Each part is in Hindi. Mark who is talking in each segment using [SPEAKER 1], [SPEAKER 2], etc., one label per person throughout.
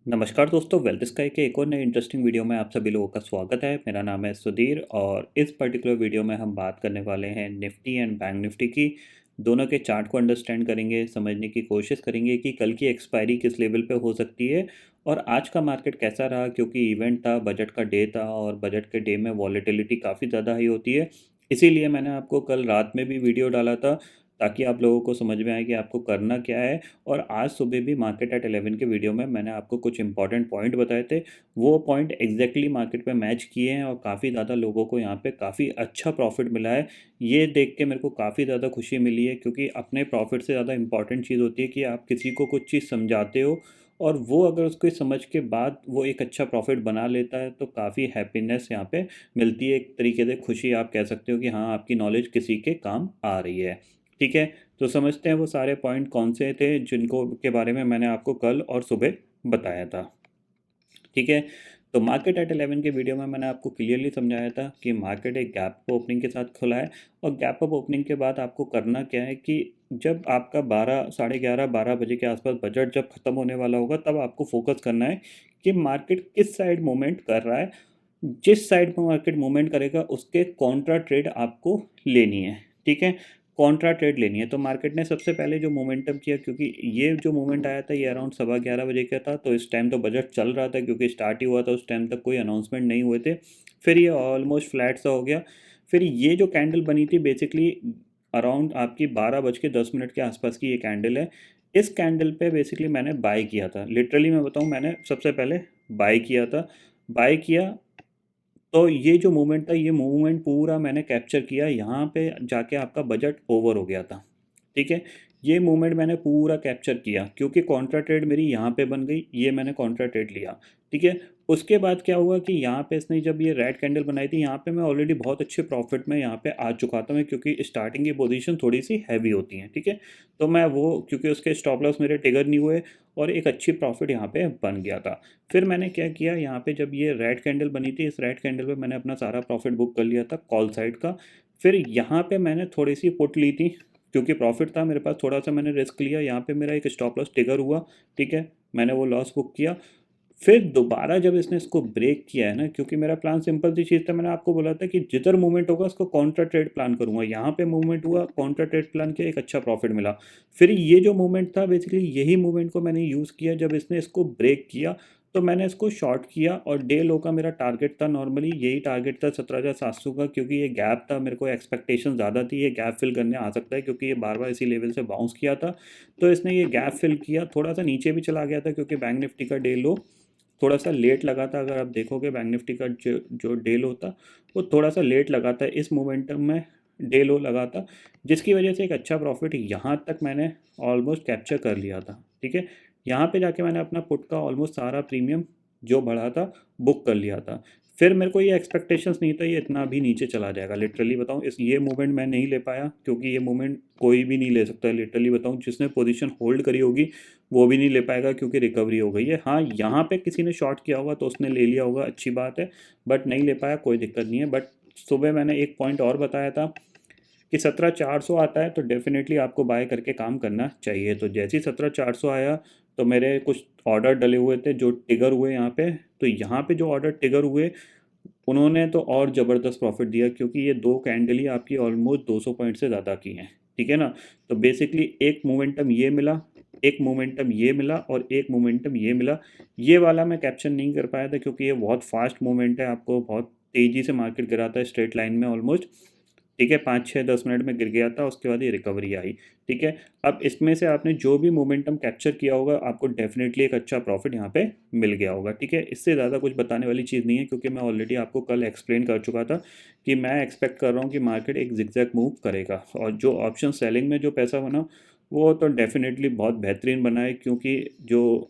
[SPEAKER 1] नमस्कार दोस्तों, वेल्थ स्काई के एक और नए इंटरेस्टिंग वीडियो में आप सभी लोगों का स्वागत है। मेरा नाम है सुधीर और इस पर्टिकुलर वीडियो में हम बात करने वाले हैं निफ्टी एंड बैंक निफ्टी की। दोनों के चार्ट को अंडरस्टैंड करेंगे, समझने की कोशिश करेंगे कि कल की एक्सपायरी किस लेवल पे हो सकती है और आज का मार्केट कैसा रहा, क्योंकि इवेंट था, बजट का डे था और बजट के डे में वॉलेटिलिटी काफ़ी ज़्यादा हाई होती है। इसीलिए मैंने आपको कल रात में भी वीडियो डाला था ताकि आप लोगों को समझ में आए कि आपको करना क्या है। और आज सुबह भी मार्केट एट 11 के वीडियो में मैंने आपको कुछ इंपॉर्टेंट पॉइंट बताए थे। वो पॉइंट एग्जैक्टली मार्केट पे मैच किए हैं और काफ़ी ज़्यादा लोगों को यहाँ पे काफ़ी अच्छा प्रॉफिट मिला है। ये देख के मेरे को काफ़ी ज़्यादा खुशी मिली है, क्योंकि अपने प्रॉफिट से ज़्यादा इंपॉर्टेंट चीज़ होती है कि आप किसी को कुछ चीज़ समझाते हो और वो अगर उसको समझ के बाद वो एक अच्छा प्रॉफिट बना लेता है तो काफ़ी हैप्पीनेस यहाँ पे मिलती है। एक तरीके से खुशी आप कह सकते हो कि हाँ, आपकी नॉलेज किसी के काम आ रही है। ठीक है, तो समझते हैं वो सारे पॉइंट कौन से थे जिनको के बारे में मैंने आपको कल और सुबह बताया था। ठीक है, तो मार्केट एट 11 के वीडियो में मैंने आपको क्लियरली समझाया था कि मार्केट एक गैप ओपनिंग के साथ खुला है और गैप अप ओपनिंग के बाद आपको करना क्या है कि जब आपका 12 साढ़े 11 12 बजे के आसपास बजट जब ख़त्म होने वाला होगा तब आपको फोकस करना है कि मार्केट किस साइड मूवमेंट कर रहा है। जिस साइड में मार्केट मूवमेंट करेगा उसके कॉन्ट्रा ट्रेड आपको लेनी है। ठीक है, कॉन्ट्रा ट्रेड लेनी है। तो मार्केट ने सबसे पहले जो मोमेंटम किया, क्योंकि ये जो मोमेंट आया था ये अराउंड 11:15 बजे का था, तो इस टाइम तो बजट चल रहा था, क्योंकि स्टार्ट ही हुआ था, उस टाइम तक कोई अनाउंसमेंट नहीं हुए थे। फिर ये ऑलमोस्ट फ्लैट सा हो गया। फिर ये जो कैंडल बनी थी बेसिकली अराउंड आपकी 12:10 के आसपास की ये कैंडल है। इस कैंडल पे बेसिकली मैंने बाय किया था। लिटरली मैं बताऊँ, मैंने सबसे पहले बाय किया था। बाय किया तो ये जो मूवमेंट था, ये मूवमेंट पूरा मैंने कैप्चर किया। यहाँ पे जाके आपका बजट ओवर हो गया था। ठीक है, ये मूवमेंट मैंने पूरा कैप्चर किया क्योंकि कॉन्ट्रा ट्रेड मेरी यहाँ पे बन गई, ये मैंने कॉन्ट्रा ट्रेड लिया। ठीक है, उसके बाद क्या हुआ कि यहाँ पे इसने जब ये रेड कैंडल बनाई थी, यहाँ पे मैं ऑलरेडी बहुत अच्छे प्रॉफिट में यहाँ पे आ चुका था मैं, क्योंकि स्टार्टिंग की पोजीशन थोड़ी सी हैवी होती है। ठीक है, तो मैं वो क्योंकि उसके स्टॉप लॉस मेरे ट्रिगर नहीं हुए और एक अच्छी प्रॉफिट यहाँ पे बन गया था। फिर मैंने क्या किया, यहाँ पे जब ये रेड कैंडल बनी थी, इस रेड कैंडल पे मैंने अपना सारा प्रॉफिट बुक कर लिया था कॉल साइड का। फिर यहाँ पे मैंने थोड़ी सी पुट ली थी, क्योंकि प्रॉफिट था मेरे पास, थोड़ा सा मैंने रिस्क लिया। यहाँ पे मेरा एक स्टॉप लॉस ट्रिगर हुआ। ठीक है, मैंने वो लॉस बुक किया। फिर दोबारा जब इसने इसको ब्रेक किया है ना, क्योंकि मेरा प्लान सिंपल सी चीज़ था, मैंने आपको बोला था कि जिधर मूवमेंट होगा उसको काउंटर ट्रेड प्लान करूंगा। यहाँ पे मूवमेंट हुआ, काउंटर ट्रेड प्लान किया, एक अच्छा प्रॉफिट मिला। फिर ये जो मूवमेंट था बेसिकली यही मूवमेंट को मैंने यूज़ किया। जब इसने इसको ब्रेक किया तो मैंने इसको शॉर्ट किया और डे लो का मेरा टारगेट था, नॉर्मली यही टारगेट था 17,700 का, क्योंकि ये गैप था, मेरे को एक्सपेक्टेशन ज़्यादा थी ये गैप फिल करने आ सकता है, क्योंकि ये बार बार इसी लेवल से बाउंस किया था। तो इसने ये गैप फिल किया, थोड़ा सा नीचे भी चला गया था क्योंकि बैंक निफ्टी का डे लो थोड़ा सा लेट लगा था। अगर आप देखोगे बैंक निफ्टी का जो जो डे लो था वो थोड़ा सा लेट लगा था, इस मोमेंटम में डे लो लगा था, जिसकी वजह से एक अच्छा प्रॉफिट यहाँ तक मैंने ऑलमोस्ट कैप्चर कर लिया था। ठीक है, यहाँ पे जाके मैंने अपना पुट का ऑलमोस्ट सारा प्रीमियम जो बढ़ा था बुक कर लिया था। फिर मेरे को ये एक्सपेक्टेशंस नहीं था ये इतना भी नीचे चला जाएगा। लिटरली बताऊँ, इस ये मूवमेंट मैं नहीं ले पाया, क्योंकि ये मूवमेंट कोई भी नहीं ले सकता है। लिटरली बताऊँ, जिसने पोजीशन होल्ड करी होगी वो भी नहीं ले पाएगा, क्योंकि रिकवरी हो गई है। हाँ, यहाँ पे किसी ने शॉर्ट किया होगा तो उसने ले लिया होगा, अच्छी बात है, बट नहीं ले पाया, कोई दिक्कत नहीं है। बट सुबह मैंने एक पॉइंट और बताया था कि 17,400 आता है तो डेफिनेटली आपको बाय करके काम करना चाहिए। तो जैसे ही 17,400 आया तो मेरे कुछ ऑर्डर डले हुए थे जो टिगर हुए यहाँ पे। तो यहाँ पे जो ऑर्डर टिगर हुए उन्होंने तो और ज़बरदस्त प्रॉफिट दिया, क्योंकि ये दो कैंडल ही आपकी ऑलमोस्ट 200 पॉइंट से ज़्यादा की हैं। ठीक है ना, तो बेसिकली एक मोमेंटम ये मिला, एक मोमेंटम ये मिला और एक मोमेंटम ये मिला। ये वाला मैं कैप्चर नहीं कर पाया था क्योंकि ये बहुत फास्ट मूवमेंट है, आपको बहुत तेज़ी से मार्केट गिराता है स्ट्रेट लाइन में ऑलमोस्ट। ठीक है, 5 6 10 मिनट में गिर गया था, उसके बाद ये रिकवरी आई। ठीक है, अब इसमें से आपने जो भी मोमेंटम कैप्चर किया होगा आपको डेफिनेटली एक अच्छा प्रॉफिट यहाँ पे मिल गया होगा। ठीक है, इससे ज़्यादा कुछ बताने वाली चीज़ नहीं है, क्योंकि मैं ऑलरेडी आपको कल एक्सप्लेन कर चुका था कि मैं एक्सपेक्ट कर रहा हूँ कि मार्केट एक जिगजैग मूव करेगा। और जो ऑप्शन सेलिंग में जो पैसा बना वो तो डेफिनेटली बहुत बेहतरीन बना है, क्योंकि जो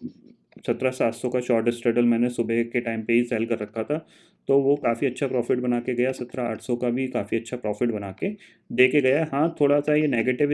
[SPEAKER 1] 17,700 का शॉर्ट स्ट्रडल मैंने सुबह के टाइम पे ही सेल कर रखा था, तो वो काफ़ी अच्छा प्रॉफिट बना के गया। 17,800 का भी काफ़ी अच्छा प्रॉफिट बना के दे के गया। हाँ, थोड़ा सा ये नेगेटिव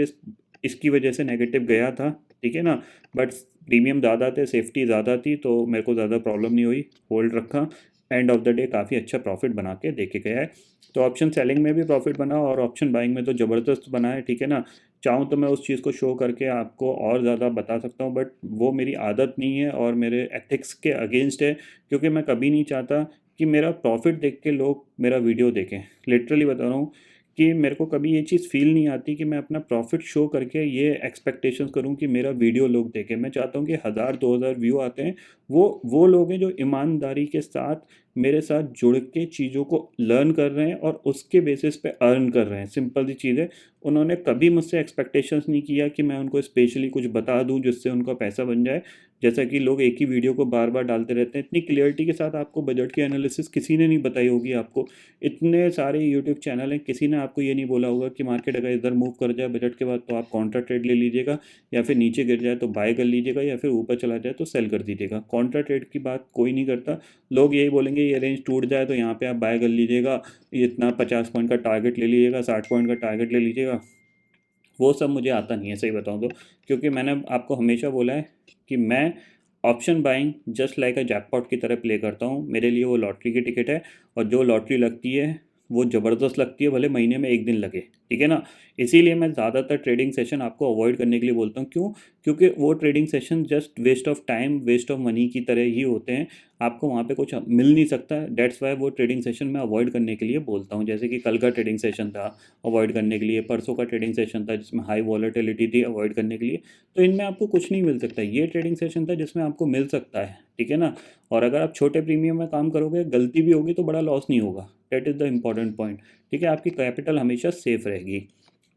[SPEAKER 1] इसकी वजह से नेगेटिव गया था। ठीक है ना, बट प्रीमियम ज़्यादा थे, सेफ्टी ज़्यादा थी, तो मेरे को ज़्यादा प्रॉब्लम नहीं हुई, होल्ड रखा। एंड ऑफ द डे काफ़ी अच्छा प्रॉफिट बना के दे के गया है। तो ऑप्शन सेलिंग में भी प्रॉफिट बना और ऑप्शन बाइंग में तो ज़बरदस्त बना है। ठीक है ना, चाहूँ तो मैं उस चीज़ को शो करके आपको और ज़्यादा बता सकता हूँ, बट वो मेरी आदत नहीं है और मेरे एथिक्स के अगेंस्ट है, क्योंकि मैं कभी नहीं चाहता कि मेरा प्रॉफिट देख के लोग मेरा वीडियो देखें। लिटरली बता रहा हूँ कि मेरे को कभी ये चीज़ फ़ील नहीं आती कि मैं अपना प्रॉफिट शो करके ये एक्सपेक्टेशंस करूँ कि मेरा वीडियो लोग देखें। मैं चाहता हूँ कि 1000-2000 व्यू आते हैं, वो लोग हैं जो ईमानदारी के साथ मेरे साथ जुड़ के चीज़ों को लर्न कर रहे हैं और उसके बेसिस पे अर्न कर रहे हैं। सिंपल सी चीज़ है। उन्होंने कभी मुझसे एक्सपेक्टेशंस नहीं किया कि मैं उनको स्पेशली कुछ बता दूँ जिससे उनका पैसा बन जाए। जैसा कि लोग एक ही वीडियो को बार-बार डालते रहते हैं। इतनी क्लियरिटी के साथ आपको बजट की एनालिसिस किसी ने नहीं बताई होगी आपको। इतने सारे यूट्यूब चैनल हैं, किसी ने आपको ये नहीं बोला होगा कि मार्केट अगर इधर मूव कर जाए बजट के बाद तो आप कॉन्ट्रा ट्रेड ले लीजिएगा, या फिर नीचे गिर जाए तो बाय कर लीजिएगा, या फिर ऊपर चला जाए तो सेल कर दीजिएगा। कॉन्ट्रा ट्रेड की बात कोई नहीं करता। लोग यही बोलेंगे ये रेंज टूट जाए तो यहाँ पे आप बाय कर लीजिएगा, इतना 50 पॉइंट का टारगेट ले लीजिएगा, 60 पॉइंट का टारगेट ले लीजिएगा। वो सब मुझे आता नहीं है, सही बताऊँ तो, क्योंकि मैंने आपको हमेशा बोला है कि मैं ऑप्शन बाइंग जस्ट लाइक अ जैकपॉट की तरह प्ले करता हूँ। मेरे लिए वो लॉटरी की टिकट है, और जो लॉटरी लगती है वो ज़बरदस्त लगती है, भले महीने में एक दिन लगे, ठीक है ना। इसीलिए मैं ज़्यादातर ट्रेडिंग सेशन आपको अवॉइड करने के लिए बोलता हूँ। क्यों? क्योंकि वो trading session just waste of time, waste of money की तरह ही होते हैं। आपको वहाँ पे कुछ मिल नहीं सकता। डेट्स वाई वो ट्रेडिंग सेशन मैं अवॉइड करने के लिए बोलता हूँ। जैसे कि कल का ट्रेडिंग सेशन था, अवॉइड करने के लिए। परसों का ट्रेडिंग सेशन था जिसमें हाई वॉलेटिलिटी थी, अवॉइड करने के लिए। तो इनमें आपको कुछ नहीं मिल सकता। ये ट्रेडिंग सेशन था जिसमें आपको मिल सकता है, ठीक है ना। और अगर आप छोटे प्रीमियम में काम करोगे, गलती भी होगी तो बड़ा लॉस नहीं होगा। That is the important point, ठीक है। आपकी कैपिटल हमेशा सेफ रहेगी।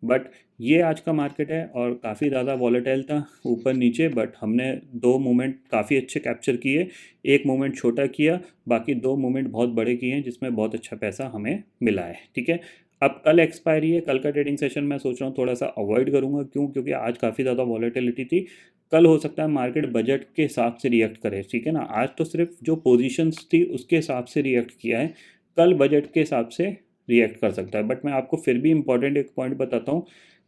[SPEAKER 1] बट ये आज का मार्केट है और काफ़ी ज़्यादा वॉलेटाइल था, ऊपर नीचे। बट हमने दो मोमेंट काफ़ी अच्छे कैप्चर किए। एक मोमेंट छोटा किया, बाकी दो मोमेंट बहुत बड़े किए हैं जिसमें बहुत अच्छा पैसा हमें मिला है, ठीक है। अब कल एक्सपायरी है, कल का ट्रेडिंग सेशन मैं सोच रहा हूँ थोड़ा सा अवॉइड करूँगा। क्यों? क्योंकि आज काफ़ी ज़्यादा वॉलेटिलिटी थी। कल हो सकता है मार्केट बजट के हिसाब से रिएक्ट करे, ठीक है ना। आज तो सिर्फ जो पोजीशंस थी उसके हिसाब से रिएक्ट किया है, कल बजट के हिसाब से रिएक्ट कर सकता है। बट मैं आपको फिर भी इंपॉर्टेंट एक पॉइंट बताता हूँ।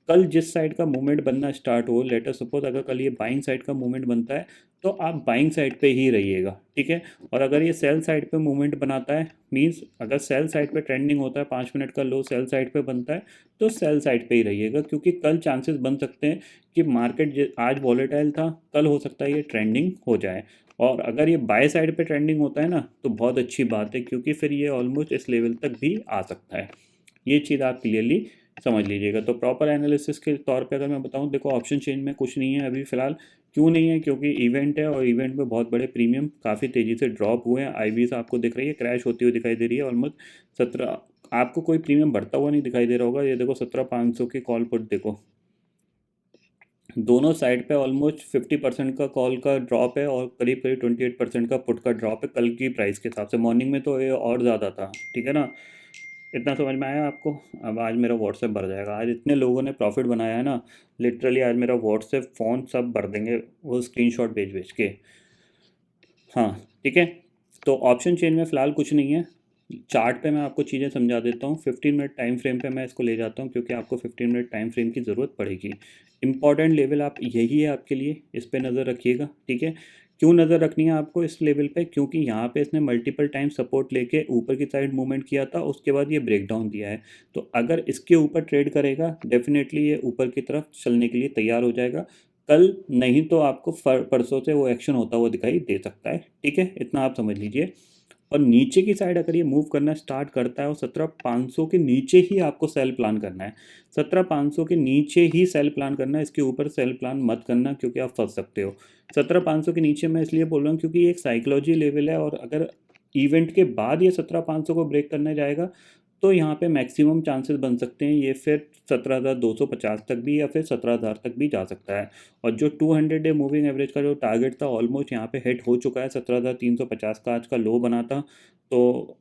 [SPEAKER 1] कल जिस साइड का मूवमेंट बनना स्टार्ट हो, लेट अस सपोज अगर कल ये बाइंग साइड का मूवमेंट बनता है तो आप बाइंग साइड पे ही रहिएगा, ठीक है। और अगर ये सेल साइड पे मूवमेंट बनाता है, मींस अगर सेल साइड पे ट्रेंडिंग होता है, 5 मिनट का लो सेल साइड पे बनता है, तो सेल साइड पे ही रहिएगा। क्योंकि कल चांसेस बन सकते हैं कि मार्केट आज वॉलेटाइल था, कल हो सकता है ये ट्रेंडिंग हो जाए। और अगर ये बाय साइड पे ट्रेंडिंग होता है ना, तो बहुत अच्छी बात है, क्योंकि फिर ये ऑलमोस्ट इस लेवल तक भी आ सकता है। ये चीज़ आप क्लियरली समझ लीजिएगा। तो प्रॉपर एनालिसिस के तौर पे अगर मैं बताऊं, देखो ऑप्शन चेंज में कुछ नहीं है अभी फ़िलहाल। क्यों नहीं है? क्योंकि इवेंट है, और इवेंट में बहुत बड़े प्रीमियम काफ़ी तेज़ी से ड्रॉप हुए हैं। आईवीज आपको दिख रही है, क्रैश होती हुई दिखाई दे रही है ऑलमोस्ट 17। आपको कोई प्रीमियम बढ़ता हुआ नहीं दिखाई दे रहा होगा। ये देखो 17,500 की कॉल पुट देखो, दोनों साइड पे ऑलमोस्ट 50% का कॉल का ड्रॉप है और करीब करीब 28% का पुट का ड्रॉप है कल की प्राइस के हिसाब से। मॉर्निंग में तो ये और ज़्यादा था, ठीक है ना। इतना समझ में आया आपको? अब आज मेरा व्हाट्सएप भर जाएगा। आज इतने लोगों ने प्रॉफिट बनाया है ना, लिटरली आज मेरा व्हाट्सएप फ़ोन सब भर देंगे वो स्क्रीनशॉट भेज भेज के। हाँ, ठीक है। तो ऑप्शन चेन में फ़िलहाल कुछ नहीं है। चार्ट पे मैं आपको चीज़ें समझा देता हूँ। 15 मिनट टाइम फ्रेम पे मैं इसको ले जाता हूँ, क्योंकि आपको 15 मिनट टाइम फ्रेम की ज़रूरत पड़ेगी। इंपॉर्टेंट लेवल आप यही है आपके लिए, इस पे नज़र रखिएगा, ठीक है। क्यों नज़र रखनी है आपको इस लेवल पे? क्योंकि यहाँ पे इसने मल्टीपल टाइम सपोर्ट लेके ऊपर की साइड मूवमेंट किया था, उसके बाद ये ब्रेकडाउन दिया है। तो अगर इसके ऊपर ट्रेड करेगा, डेफिनेटली ये ऊपर की तरफ चलने के लिए तैयार हो जाएगा। कल नहीं तो आपको परसों से वो एक्शन होता हुआ दिखाई दे सकता है, ठीक है। इतना आप समझ लीजिए। और नीचे की साइड अगर ये मूव करना स्टार्ट करता है, और 17,500 के नीचे ही आपको सेल प्लान करना है। 17,500 के नीचे ही सेल प्लान करना है, इसके ऊपर सेल प्लान मत करना, क्योंकि आप फंस सकते हो। 17,500 के नीचे मैं इसलिए बोल रहा हूँ क्योंकि ये एक साइकोलॉजी लेवल है, और अगर इवेंट के बाद ये 17,500 को ब्रेक करने जाएगा तो यहाँ पे मैक्सिमम चांसेस बन सकते हैं ये फिर 17,250 तक भी, या फिर 17,000 तक भी जा सकता है। और जो 200 डे मूविंग एवरेज का जो टारगेट था ऑलमोस्ट यहाँ पे हिट हो चुका है। 17,350 का आज का लो बना था। तो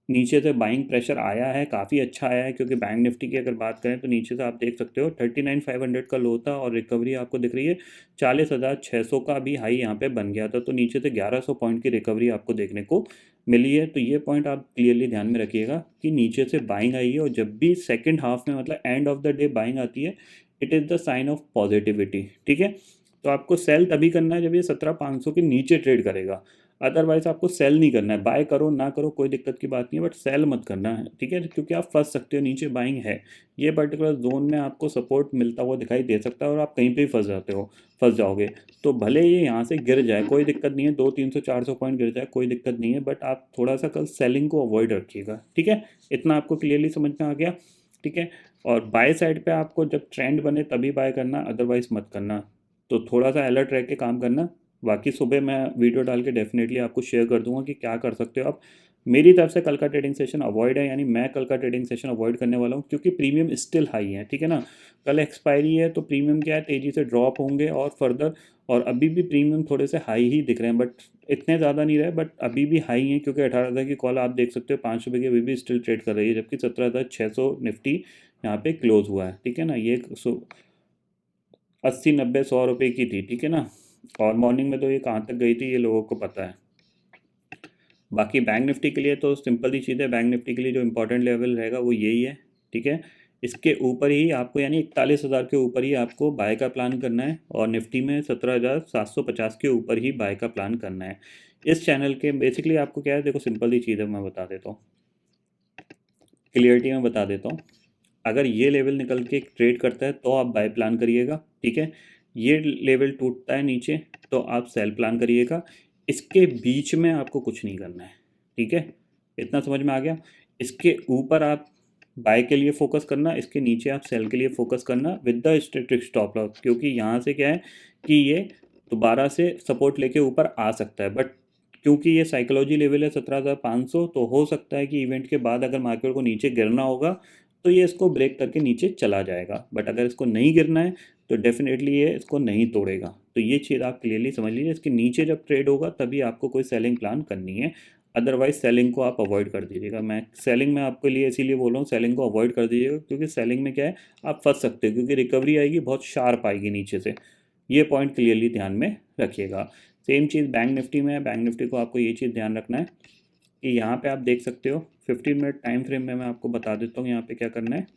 [SPEAKER 1] नीचे से बाइंग प्रेशर आया है, काफ़ी अच्छा आया है। क्योंकि बैंक निफ्टी की अगर बात करें तो नीचे से आप देख सकते हो 39,500 का लो था, और रिकवरी आपको दिख रही है 40,600 का भी हाई यहाँ पे बन गया था। तो नीचे से 1100 पॉइंट की रिकवरी आपको देखने को मिली है। तो ये पॉइंट आप क्लियरली ध्यान में रखिएगा कि नीचे से बाइंग आई है, और जब भी सेकेंड हाफ में मतलब end of the day buying आती है, it is the sign of positivity, ठीक है। तो आपको सेल तभी करना है जब ये 17,500 के नीचे ट्रेड करेगा। अदरवाइज आपको सेल नहीं करना है, बाय करो ना करो कोई दिक्कत की बात नहीं है, बट सेल मत करना है, ठीक है, क्योंकि आप फंस सकते हो, नीचे बाइंग है, ये पर्टिकुलर जोन में आपको सपोर्ट मिलता हुआ दिखाई दे सकता है और आप कहीं पे भी फंस जाओगे। तो भले ये यहाँ से गिर जाए कोई दिक्कत नहीं है, 200-300-400 पॉइंट गिर जाए कोई दिक्कत नहीं है, बट आप थोड़ा सा कल सेलिंग को अवॉइड रखिएगा, ठीक है। इतना आपको क्लियरली समझ में आ गया, ठीक है। और बाय साइड पे आपको जब ट्रेंड बने तभी बाय करना, अदरवाइज मत करना। तो थोड़ा सा अलर्ट रह के काम करना। बाकी सुबह मैं वीडियो डाल के डेफिनेटली आपको शेयर कर दूंगा कि क्या कर सकते हो आप। मेरी तरफ से कल का ट्रेडिंग सेशन अवॉइड है, यानी मैं कल का ट्रेडिंग सेशन अवॉइड करने वाला हूँ, क्योंकि प्रीमियम स्टिल हाई है, ठीक है ना। कल एक्सपायरी है तो प्रीमियम क्या है, तेज़ी से ड्रॉप होंगे और फर्दर, और अभी भी प्रीमियम थोड़े से हाई ही दिख रहे हैं, बट इतने ज़्यादा नहीं रहे, बट अभी भी हाई हैं, क्योंकि 18,000 की कॉल आप देख सकते हो 5 रुपये की अभी भी स्टिल ट्रेड कर रही है, जबकि 17,600 निफ्टी यहाँ पे क्लोज हुआ है, ठीक है ना। ये 80-90-100 रुपये की थी, ठीक है ना। और मॉर्निंग में तो ये कहाँ तक गई थी ये लोगों को पता है। बाकी बैंक निफ्टी के लिए तो सिंपल ही चीज़ है, बैंक निफ्टी के लिए जो इंपॉर्टेंट लेवल रहेगा वो यही है, ठीक है। इसके ऊपर ही आपको, यानी 41,000 के ऊपर ही आपको बाय का प्लान करना है, और निफ्टी में 17,750 के ऊपर ही बाय का प्लान करना है। इस चैनल के बेसिकली आपको क्या है, देखो सिंपल ही चीज़ है, मैं बता देता हूँ, क्लियरिटी में बता देता हूँ। अगर ये लेवल निकल के ट्रेड करता है तो आप बाय प्लान करिएगा, ठीक है। ये लेवल टूटता है नीचे तो आप सेल प्लान करिएगा। इसके बीच में आपको कुछ नहीं करना है, ठीक है। इतना समझ में आ गया। इसके ऊपर आप बाय के लिए फोकस करना, इसके नीचे आप सेल के लिए फोकस करना with the strict stop loss, क्योंकि यहाँ से क्या है कि ये दोबारा से सपोर्ट लेके ऊपर आ सकता है, बट क्योंकि ये साइकोलॉजी लेवल है 17,500, तो हो सकता है कि इवेंट के बाद अगर मार्केट को नीचे गिरना होगा तो ये इसको ब्रेक करके नीचे चला जाएगा, बट अगर इसको नहीं गिरना है तो डेफिनेटली ये इसको नहीं तोड़ेगा। तो ये चीज़ आप क्लियरली समझ लीजिए, इसके नीचे जब ट्रेड होगा तभी आपको कोई सेलिंग प्लान करनी है, अदरवाइज सेलिंग को आप अवॉइड कर दीजिएगा। मैं सेलिंग में आपके लिए इसीलिए बोल रहा हूँ सेलिंग को अवॉइड कर दीजिएगा, क्योंकि सेलिंग में क्या है, आप फंस सकते हो, क्योंकि रिकवरी आएगी बहुत शार्प आएगी नीचे से। ये पॉइंट क्लियरली ध्यान में रखिएगा। सेम चीज़ बैंक निफ्टी में है, बैंक निफ्टी को आपको ये चीज़ ध्यान रखना है कि यहाँ पे आप देख सकते हो 15 मिनट टाइम फ्रेम में मैं आपको बता देता हूँ यहाँ पे क्या करना है।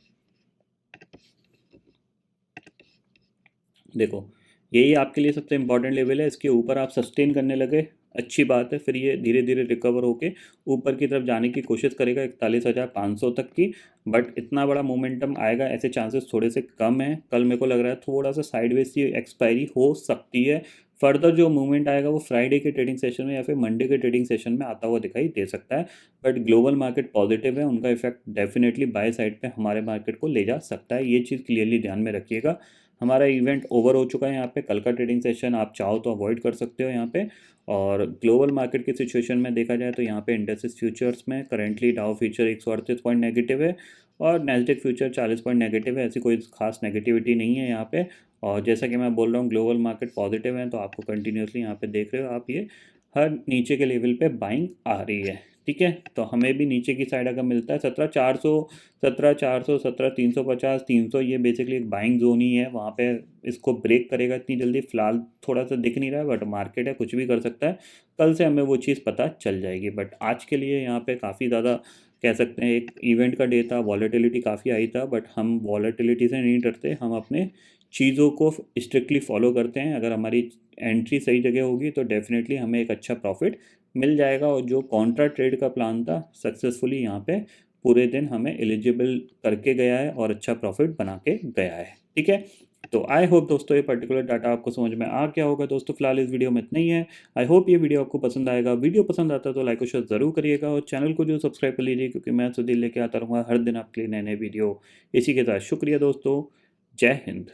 [SPEAKER 1] देखो यही आपके लिए सबसे इंपॉर्टेंट लेवल है, इसके ऊपर आप सस्टेन करने लगे अच्छी बात है, फिर ये धीरे धीरे रिकवर होके ऊपर की तरफ जाने की कोशिश करेगा 41,500 तक की, बट इतना बड़ा मोमेंटम आएगा ऐसे चांसेस थोड़े से कम हैं। कल मेरे को लग रहा है थोड़ा सा साइडवेज की एक्सपायरी हो सकती है, फर्दर जो मूवमेंट आएगा वो फ्राइडे के ट्रेडिंग सेशन में या फिर मंडे के ट्रेडिंग सेशन में आता हुआ दिखाई दे सकता है, बट ग्लोबल मार्केट पॉजिटिव है, उनका इफेक्ट डेफिनेटली बाय साइड पे हमारे मार्केट को ले जा सकता है, ये चीज़ क्लियरली ध्यान में रखिएगा। हमारा इवेंट ओवर हो चुका है यहाँ पे, कल का ट्रेडिंग सेशन आप चाहो तो अवॉइड कर सकते हो यहाँ पे। और ग्लोबल मार्केट की सिचुएशन में देखा जाए तो यहाँ पे इंडेक्स फ्यूचर्स में करेंटली डाउ फ्यूचर 138 पॉइंट नेगेटिव है और नैस्डैक फ्यूचर 40 पॉइंट नेगेटिव है, ऐसी कोई खास नेगेटिविटी नहीं है यहाँ पे। और जैसा कि मैं बोल रहा हूँ ग्लोबल मार्केट पॉजिटिव है, तो आपको कंटिन्यूसली यहाँ पे देख रहे हो आप, ये हर नीचे के लेवल पे बाइंग आ रही है, ठीक है। तो हमें भी नीचे की साइड अगर मिलता है 17,400, 17,400, 17,350, 300, ये बेसिकली एक बाइंग जोन ही है, वहाँ पे इसको ब्रेक करेगा इतनी जल्दी फिलहाल थोड़ा सा दिख नहीं रहा है, बट मार्केट है कुछ भी कर सकता है, कल से हमें वो चीज़ पता चल जाएगी। बट आज के लिए यहाँ पे काफ़ी ज़्यादा कह सकते हैं, एक इवेंट का डे था, वॉलेटिलिटी काफ़ी आई था, बट हम वॉलेटिलिटी से नहीं डरते, हम अपने चीज़ों को स्ट्रिक्टली फॉलो करते हैं। अगर हमारी एंट्री सही जगह होगी तो डेफिनेटली हमें एक अच्छा प्रॉफिट मिल जाएगा, और जो कॉन्ट्रा ट्रेड का प्लान था सक्सेसफुली यहाँ पे पूरे दिन हमें एलिजिबल करके गया है और अच्छा प्रॉफिट बना के गया है, ठीक है। तो आई होप दोस्तों ये पर्टिकुलर डाटा आपको समझ में आ गया होगा। दोस्तों फिलहाल इस वीडियो में इतना ही है। आई होप ये वीडियो आपको पसंद आएगा, वीडियो पसंद आता है तो लाइक और शेयर ज़रूर करिएगा, और चैनल को जो सब्सक्राइब कर लीजिए, क्योंकि मैं सुधीर लेके आता रहूँगा हर दिन आपके लिए नए नए वीडियो। इसी के साथ शुक्रिया दोस्तों, जय हिंद।